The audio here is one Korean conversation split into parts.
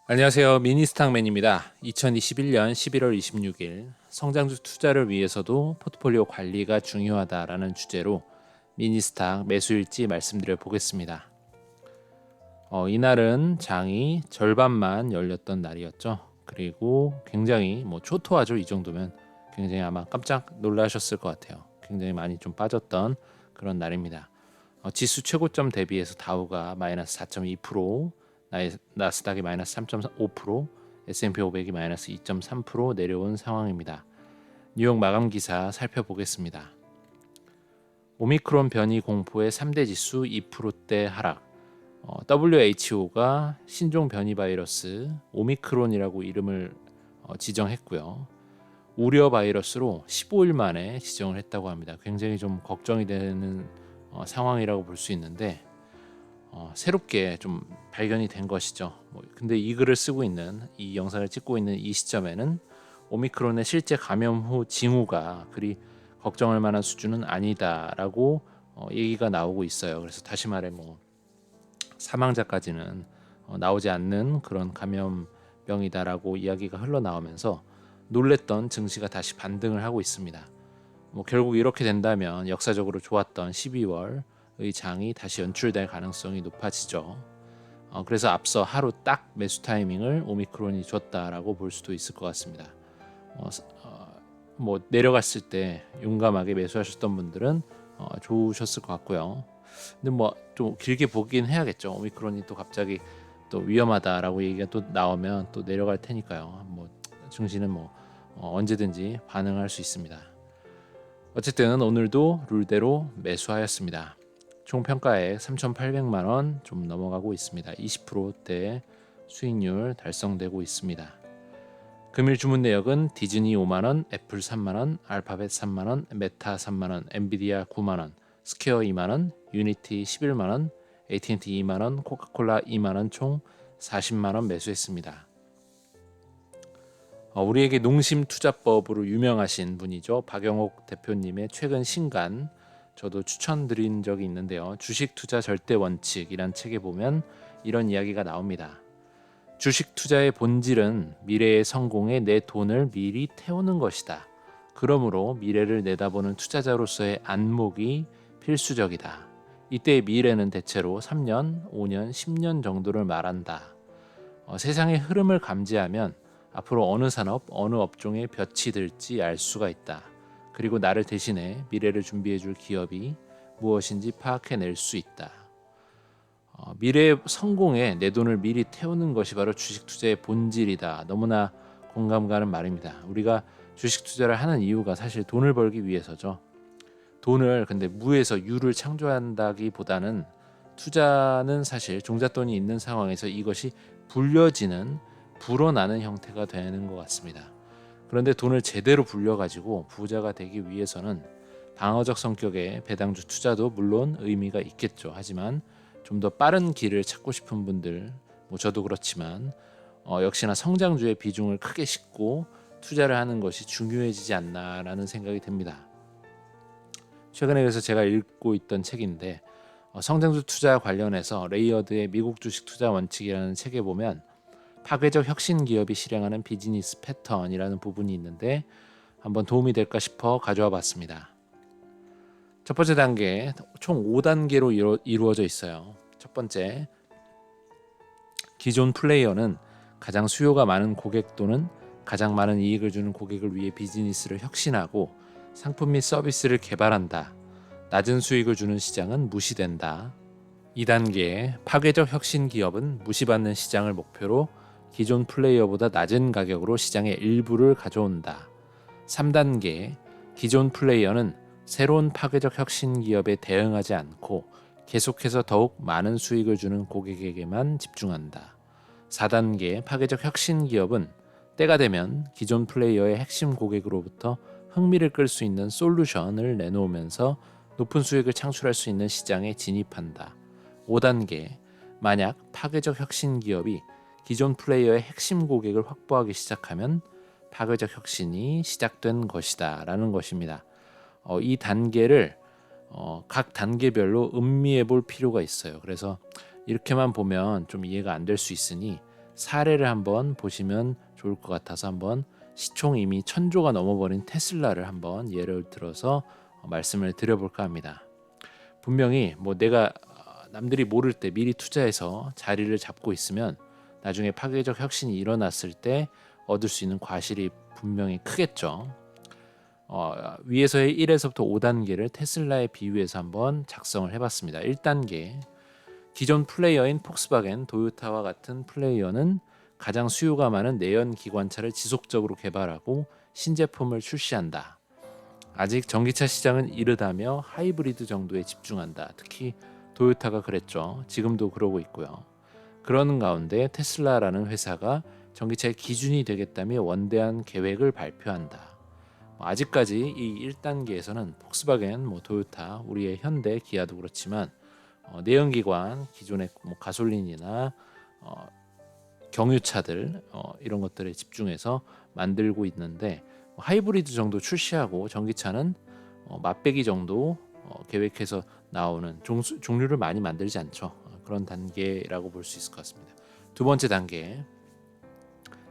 안녕하세요. 미니스탁맨입니다. 2021년 11월 26일 성장주 투자를 위해서도 포트폴리오 관리가 중요하다라는 주제로 미니스탁 매수일지 말씀드려 보겠습니다. 이날은 장이 절반만 열렸던 날이었죠. 그리고 굉장히 초토화죠. 이 정도면 굉장히 아마 깜짝 놀라셨을 것 같아요. 굉장히 많이 좀 빠졌던 그런 날입니다. 지수 최고점 대비해서 다우가 마이너스 4.2%, 나스닥이 마이너스 3.5%, S&P 500이 마이너스 2.3% 내려온 상황입니다. 뉴욕 마감 기사 살펴보겠습니다. 오미크론 변이 공포의 3대 지수 2%대 하락. WHO가 신종 변이 바이러스 오미크론이라고 이름을 지정했고요. 우려 바이러스로 15일 만에 지정을 했다고 합니다. 굉장히 좀 걱정이 되는 상황이라고 볼 수 있는데 새롭게 좀 발견이 된 것이죠. 근데 이 글을 쓰고 있는 이 영상을 찍고 있는 이 시점에는 오미크론의 실제 감염 후 징후가 그리 걱정할 만한 수준은 아니다라고 얘기가 나오고 있어요. 그래서 다시 말해 사망자까지는 나오지 않는 그런 감염병이다라고 이야기가 흘러나오면서 놀랬던 증시가 다시 반등을 하고 있습니다. 결국 이렇게 된다면 역사적으로 좋았던 12월의 장이 다시 연출될 가능성이 높아지죠. 그래서 앞서 하루 딱 매수 타이밍을 오미크론이 줬다라고 볼 수도 있을 것 같습니다. 내려갔을 때 용감하게 매수하셨던 분들은 좋으셨을 것 같고요. 근데 좀 길게 보긴 해야겠죠. 오미크론이 또 갑자기 또 위험하다라고 얘기가 또 나오면 또 내려갈 테니까요. 증시는 언제든지 반응할 수 있습니다. 어쨌든 오늘도 룰대로 매수하였습니다. 총 평가액 3,800만 원 좀 넘어가고 있습니다. 20%대 수익률 달성되고 있습니다. 금일 주문 내역은 디즈니 5만 원, 애플 3만 원, 알파벳 3만 원, 메타 3만 원, 엔비디아 9만 원, 스퀘어 2만 원, 유니티 11만 원, AT&T 2만 원, 코카콜라 2만 원 총 40만 원 매수했습니다. 우리에게 농심 투자법으로 유명하신 분이죠. 박영옥 대표님의 최근 신간 저도 추천드린 적이 있는데요. 주식 투자 절대 원칙이란 책에 보면 이런 이야기가 나옵니다. 주식 투자의 본질은 미래의 성공에 내 돈을 미리 태우는 것이다. 그러므로 미래를 내다보는 투자자로서의 안목이 필수적이다. 이때의 미래는 대체로 3년, 5년, 10년 정도를 말한다. 세상의 흐름을 감지하면 앞으로 어느 산업, 어느 업종에 볕이 들지 알 수가 있다. 그리고 나를 대신해 미래를 준비해줄 기업이 무엇인지 파악해낼 수 있다. 미래의 성공에 내 돈을 미리 태우는 것이 바로 주식 투자의 본질이다. 너무나 공감 가는 말입니다. 우리가 주식 투자를 하는 이유가 사실 돈을 벌기 위해서죠. 돈을 근데 무에서 유를 창조한다기보다는 투자는 사실 종잣돈이 있는 상황에서 이것이 불어나는 형태가 되는 것 같습니다. 그런데 돈을 제대로 불려가지고 부자가 되기 위해서는 방어적 성격의 배당주 투자도 물론 의미가 있겠죠. 하지만 좀 더 빠른 길을 찾고 싶은 분들, 저도 그렇지만 역시나 성장주의 비중을 크게 싣고 투자를 하는 것이 중요해지지 않나라는 생각이 듭니다. 최근에 그래서 제가 읽고 있던 책인데 성장주 투자 관련해서 레이어드의 미국 주식 투자 원칙이라는 책에 보면 파괴적 혁신 기업이 실행하는 비즈니스 패턴이라는 부분이 있는데 한번 도움이 될까 싶어 가져와 봤습니다. 첫 번째 단계 총 5단계로 이루어져 있어요. 첫 번째, 기존 플레이어는 가장 수요가 많은 고객 또는 가장 많은 이익을 주는 고객을 위해 비즈니스를 혁신하고 상품 및 서비스를 개발한다. 낮은 수익을 주는 시장은 무시된다. 2단계, 파괴적 혁신 기업은 무시받는 시장을 목표로 기존 플레이어보다 낮은 가격으로 시장의 일부를 가져온다. 3단계, 기존 플레이어는 새로운 파괴적 혁신 기업에 대응하지 않고 계속해서 더욱 많은 수익을 주는 고객에게만 집중한다. 4단계, 파괴적 혁신 기업은 때가 되면 기존 플레이어의 핵심 고객으로부터 흥미를 끌 수 있는 솔루션을 내놓으면서 높은 수익을 창출할 수 있는 시장에 진입한다. 5단계, 만약 파괴적 혁신 기업이 기존 플레이어의 핵심 고객을 확보하기 시작하면 파괴적 혁신이 시작된 것이다 라는 것입니다. 이 단계를 각 단계별로 음미해 볼 필요가 있어요. 그래서 이렇게만 보면 좀 이해가 안 될 수 있으니 사례를 한번 보시면 좋을 것 같아서 한번 시총 이미 1000조가 넘어버린 테슬라를 한번 예를 들어서 말씀을 드려볼까 합니다. 분명히 뭐 내가 남들이 모를 때 미리 투자해서 자리를 잡고 있으면 나중에 파괴적 혁신이 일어났을 때 얻을 수 있는 과실이 분명히 크겠죠. 위에서의 1에서부터 5단계를 테슬라에 비유해서 한번 작성을 해봤습니다. 1단계, 기존 플레이어인 폭스바겐, 도요타와 같은 플레이어는 가장 수요가 많은 내연 기관차를 지속적으로 개발하고 신제품을 출시한다. 아직 전기차 시장은 이르다며 하이브리드 정도에 집중한다. 특히 도요타가 그랬죠. 지금도 그러고 있고요. 그런 가운데 테슬라라는 회사가 전기차의 기준이 되겠다며 원대한 계획을 발표한다. 아직까지 이 1단계에서는 폭스바겐, 도요타, 우리의 현대, 기아도 그렇지만 내연기관, 기존의 가솔린이나 경유차들 이런 것들에 집중해서 만들고 있는데 하이브리드 정도 출시하고 전기차는 맛배기 정도 계획해서 나오는 종류를 많이 만들지 않죠. 그런 단계라고 볼 수 있을 것 같습니다. 두 번째 단계,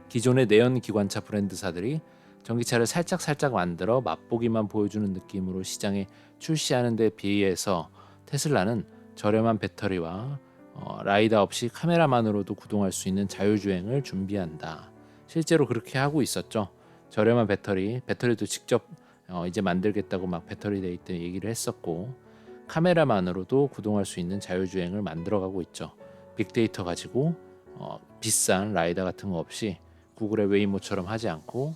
기존의 내연 기관차 브랜드사들이 전기차를 살짝 만들어 맛보기만 보여주는 느낌으로 시장에 출시하는 데 비해서 테슬라는 저렴한 배터리와 라이다 없이 카메라만으로도 구동할 수 있는 자율주행을 준비한다. 실제로 그렇게 하고 있었죠. 저렴한 배터리도 직접 이제 만들겠다고 막 배터리 데이트 얘기를 했었고, 카메라만으로도 구동할 수 있는 자율주행을 만들어가고 있죠. 빅데이터 가지고 비싼 라이다 같은 거 없이 구글의 웨이모처럼 하지 않고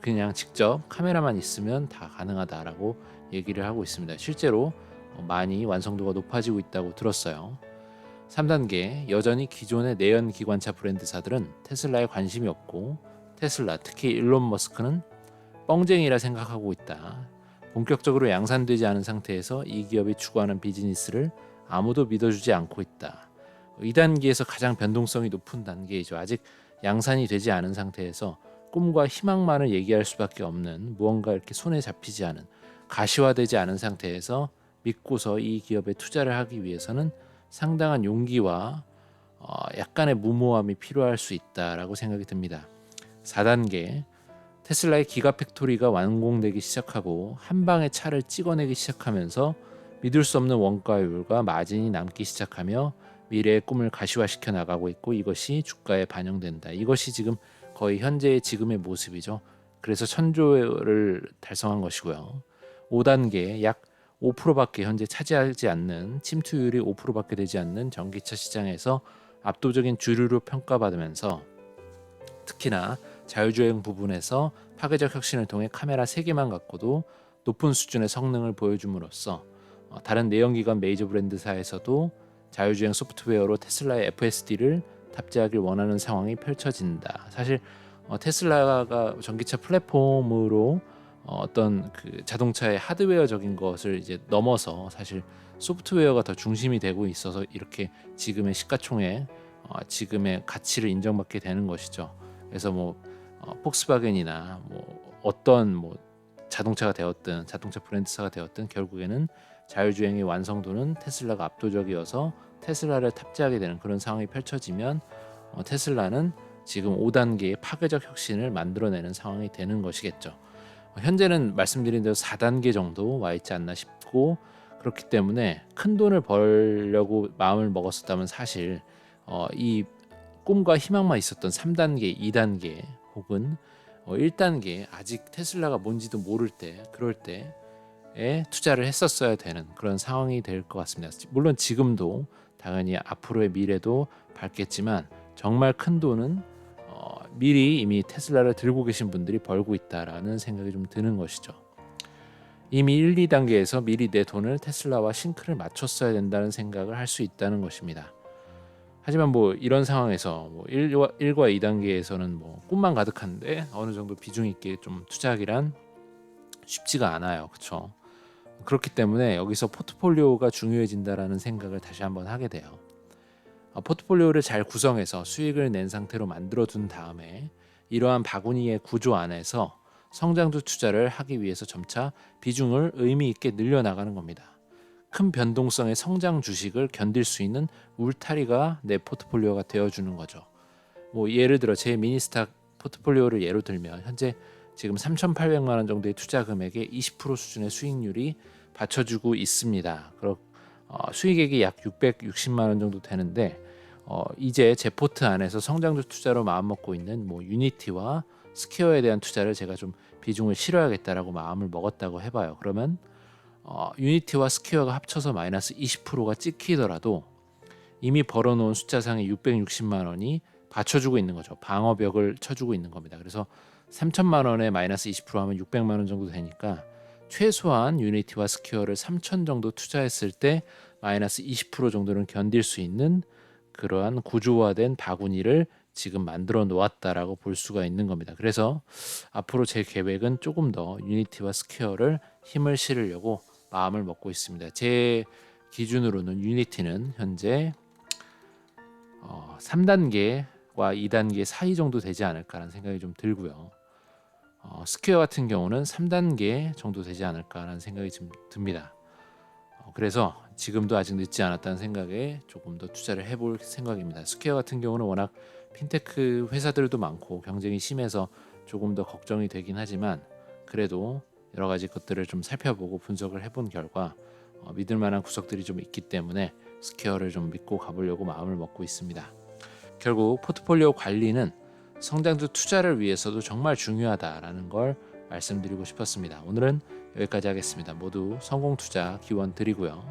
그냥 직접 카메라만 있으면 다 가능하다라고 얘기를 하고 있습니다. 실제로 많이 완성도가 높아지고 있다고 들었어요. 3단계, 여전히 기존의 내연 기관차 브랜드사들은 테슬라에 관심이 없고 테슬라, 특히 일론 머스크는 뻥쟁이라 생각하고 있다. 본격적으로 양산되지 않은 상태에서 이 기업이 추구하는 비즈니스를 아무도 믿어주지 않고 있다. 2단계에서 가장 변동성이 높은 단계이죠. 아직 양산이 되지 않은 상태에서 꿈과 희망만을 얘기할 수밖에 없는, 무언가 이렇게 손에 잡히지 않은, 가시화되지 않은 상태에서 믿고서 이 기업에 투자를 하기 위해서는 상당한 용기와 약간의 무모함이 필요할 수 있다라고 생각이 듭니다. 4단계, 테슬라의 기가팩토리가 완공되기 시작하고 한 방에 차를 찍어내기 시작하면서 믿을 수 없는 원가율과 마진이 남기 시작하며 미래의 꿈을 가시화시켜 나가고 있고, 이것이 주가에 반영된다. 이것이 지금 거의 현재의 지금의 모습이죠. 그래서 1000조를 달성한 것이고요. 5단계, 약 5%밖에 현재 차지하지 않는, 침투율이 5%밖에 되지 않는 전기차 시장에서 압도적인 주류로 평가받으면서 특히나 자율주행 부분에서 파괴적 혁신을 통해 카메라 3개만 갖고도 높은 수준의 성능을 보여줌으로써 다른 내연기관 메이저 브랜드사에서도 자율주행 소프트웨어로 테슬라의 FSD를 탑재하길 원하는 상황이 펼쳐진다. 사실 테슬라가 전기차 플랫폼으로 어떤 그 자동차의 하드웨어적인 것을 이제 넘어서 사실 소프트웨어가 더 중심이 되고 있어서 이렇게 지금의 시가총액, 지금의 가치를 인정받게 되는 것이죠. 그래서 폭스바겐이나 어떤 자동차가 되었든, 자동차 브랜드사가 되었든 결국에는 자율주행의 완성도는 테슬라가 압도적이어서 테슬라를 탑재하게 되는 그런 상황이 펼쳐지면 테슬라는 지금 5단계의 파괴적 혁신을 만들어내는 상황이 되는 것이겠죠. 현재는 말씀드린 대로 4단계 정도 와 있지 않나 싶고, 그렇기 때문에 큰 돈을 벌려고 마음을 먹었었다면 사실 이 꿈과 희망만 있었던 3단계, 2단계 혹은 1단계, 아직 테슬라가 뭔지도 모를 때, 그럴 때에 투자를 했었어야 되는 그런 상황이 될 것 같습니다. 물론 지금도 당연히 앞으로의 미래도 밝겠지만 정말 큰 돈은 미리 이미 테슬라를 들고 계신 분들이 벌고 있다라는 생각이 좀 드는 것이죠. 이미 1, 2단계에서 미리 내 돈을 테슬라와 싱크를 맞췄어야 된다는 생각을 할 수 있다는 것입니다. 하지만 이런 상황에서 1과 2단계에서는 꿈만 가득한데 어느 정도 비중 있게 좀 투자하기란 쉽지가 않아요. 그렇죠? 그렇기 때문에 여기서 포트폴리오가 중요해진다라는 생각을 다시 한번 하게 돼요. 포트폴리오를 잘 구성해서 수익을 낸 상태로 만들어둔 다음에 이러한 바구니의 구조 안에서 성장주 투자를 하기 위해서 점차 비중을 의미 있게 늘려나가는 겁니다. 큰 변동성의 성장 주식을 견딜 수 있는 울타리가 내 포트폴리오가 되어주는 거죠. 뭐 예를 들어 제 미니스탁 포트폴리오를 예로 들면 현재 지금 3,800만 원 정도의 투자 금액에 20% 수준의 수익률이 받쳐주고 있습니다. 수익액이 약 660만 원 정도 되는데 이제 제 포트 안에서 성장주 투자로 마음먹고 있는 뭐 유니티와 스퀘어에 대한 투자를 제가 좀 비중을 실어야겠다라고 마음을 먹었다고 해봐요. 그러면 유니티와 스퀘어가 합쳐서 마이너스 20%가 찍히더라도 이미 벌어놓은 숫자상의 660만 원이 받쳐주고 있는 거죠. 방어벽을 쳐주고 있는 겁니다. 그래서 3천만 원에 마이너스 20% 하면 600만 원 정도 되니까 최소한 유니티와 스퀘어를 3천 정도 투자했을 때 마이너스 20% 정도는 견딜 수 있는 그러한 구조화된 바구니를 지금 만들어 놓았다라고 볼 수가 있는 겁니다. 그래서 앞으로 제 계획은 조금 더 유니티와 스퀘어를 힘을 실으려고 마음을 먹고 있습니다. 제 기준으로는 유니티는 현재 3단계와 2단계 사이 정도 되지 않을까라는 생각이 좀 들고요. 스퀘어 같은 경우는 3단계 정도 되지 않을까라는 생각이 좀 듭니다. 그래서 지금도 아직 늦지 않았다는 생각에 조금 더 투자를 해볼 생각입니다. 스퀘어 같은 경우는 워낙 핀테크 회사들도 많고 경쟁이 심해서 조금 더 걱정이 되긴 하지만 그래도 여러 가지 것들을 좀 살펴보고 분석을 해본 결과 믿을 만한 구석들이 좀 있기 때문에 스퀘어를 좀 믿고 가보려고 마음을 먹고 있습니다. 결국 포트폴리오 관리는 성장주 투자를 위해서도 정말 중요하다라는 걸 말씀드리고 싶었습니다. 오늘은 여기까지 하겠습니다. 모두 성공 투자 기원 드리고요.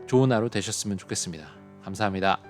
좋은 하루 되셨으면 좋겠습니다. 감사합니다.